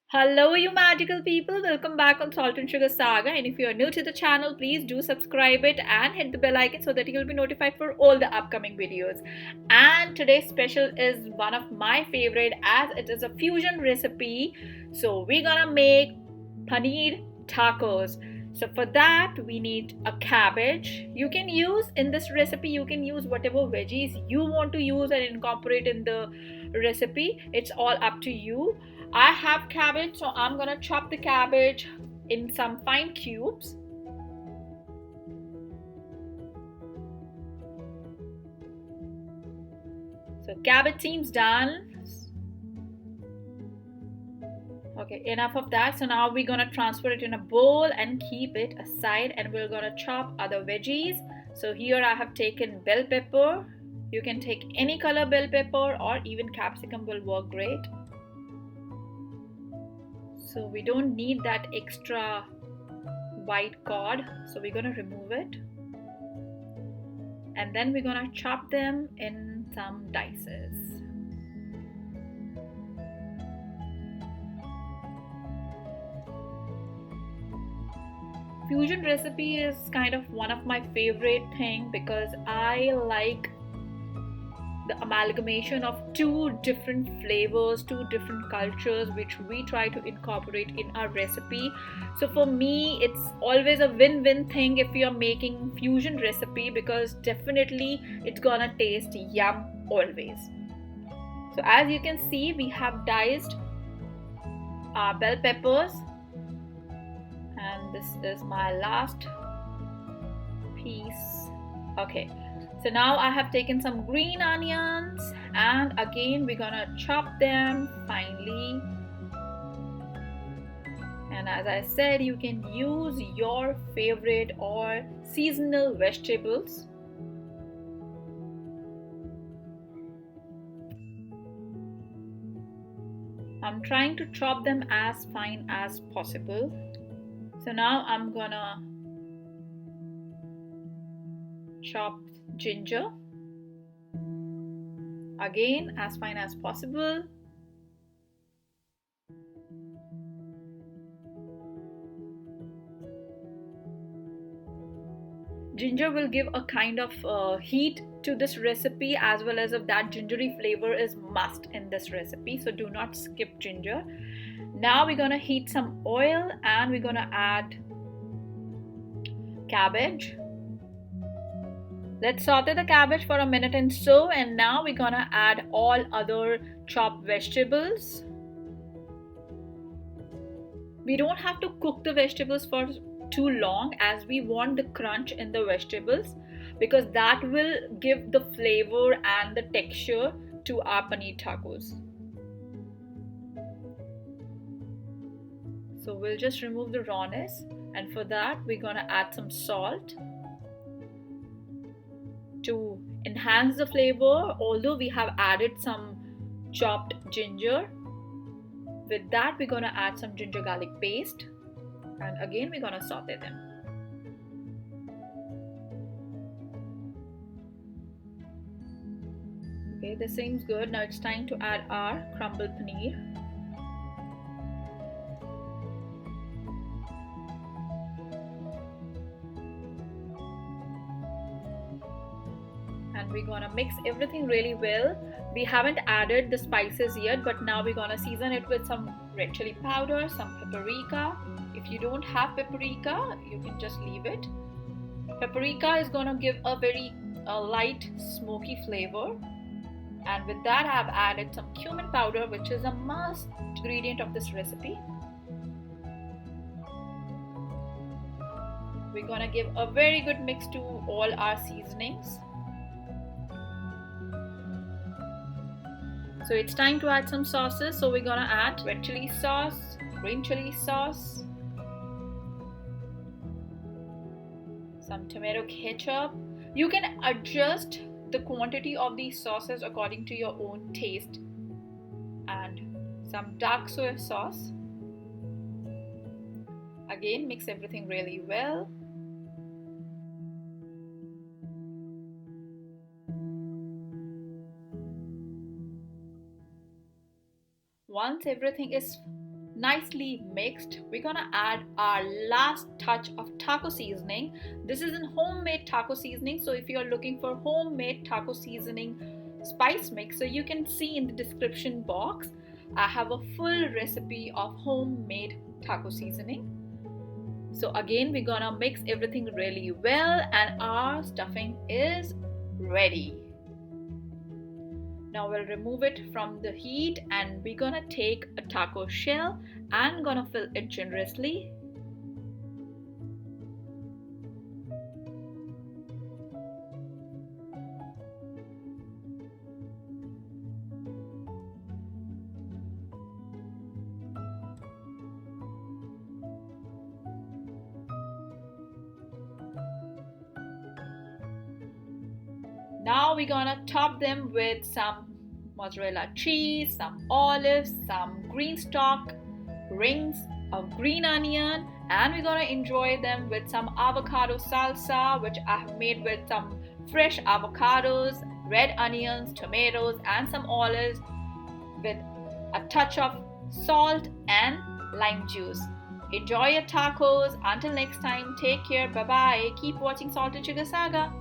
Hello, you magical people. Welcome back on Salt and Sugar Saga. And if you are new to the channel, please do subscribe it and hit the bell icon so that you'll be notified for all the upcoming videos. And today's special is one of my favorite as it is a fusion recipe. So we're gonna make paneer tacos. So for that we need a cabbage. You can use in this recipe, you can use whatever veggies you want to use and incorporate in the recipe. It's all up to you. I have cabbage, so I'm gonna chop the cabbage in some fine cubes. So cabbage seems done. Okay, enough of that. So now we're gonna transfer it in a bowl and keep it aside, and we're gonna chop other veggies. So here I have taken bell pepper. You can take any color bell pepper or even capsicum will work great. So we don't need that extra white cod, so we're gonna remove it, and then we're gonna chop them in some dices. Fusion recipe is kind of one of my favorite thing because I like the amalgamation of two different flavors, two different cultures, which we try to incorporate in our recipe. So for me, it's always a win-win thing if you're making fusion recipe, because definitely it's gonna taste yum always. So as you can see, we have diced our bell peppers, and this is my last piece. Okay, so now I have taken some green onions, and again we're gonna chop them finely. And as I said, you can use your favorite or seasonal vegetables. I'm trying to chop them as fine as possible. So now I'm gonna chop ginger, again as fine as possible. Ginger will give a kind of heat to this recipe, as well as if that gingery flavor is must in this recipe, so do not skip ginger. Now we're gonna heat some oil and we're gonna add cabbage. Let's saute the cabbage for a minute and so, and now we're gonna add all other chopped vegetables. We don't have to cook the vegetables for too long, as we want the crunch in the vegetables, because that will give the flavor and the texture to our paneer tacos. So we'll just remove the rawness, and for that we're gonna add some salt to enhance the flavor. Although we have added some chopped ginger, with that we're gonna add some ginger garlic paste, and again we're gonna saute them. Okay, this seems good. Now it's time to add our crumbled paneer. And we're gonna mix everything really well. We haven't added the spices yet, but now we're gonna season it with some red chili powder, some paprika. If you don't have paprika, you can just leave it. Paprika is gonna give a very light smoky flavor. And with that I have added some cumin powder, which is a must ingredient of this recipe. We're gonna give a very good mix to all our seasonings. So it's time to add some sauces. So we're gonna add red chili sauce, green chili sauce, some tomato ketchup. You can adjust the quantity of these sauces according to your own taste, and some dark soy sauce. Again, mix everything really well. Once everything is nicely mixed, we're gonna add our last touch of taco seasoning. This is a homemade taco seasoning, so if you're looking for homemade taco seasoning spice mix, so you can see in the description box I have a full recipe of homemade taco seasoning. So again, we're gonna mix everything really well and our stuffing is ready. Now we'll remove it from the heat and we're gonna take a taco shell and gonna fill it generously. Now we're gonna top them with some mozzarella cheese, some olives, some green stock, rings of green onion, and we're gonna enjoy them with some avocado salsa, which I have made with some fresh avocados, red onions, tomatoes, and some olives with a touch of salt and lime juice. Enjoy your tacos. Until next time, take care. Bye bye. Keep watching Salt and Sugar Saga.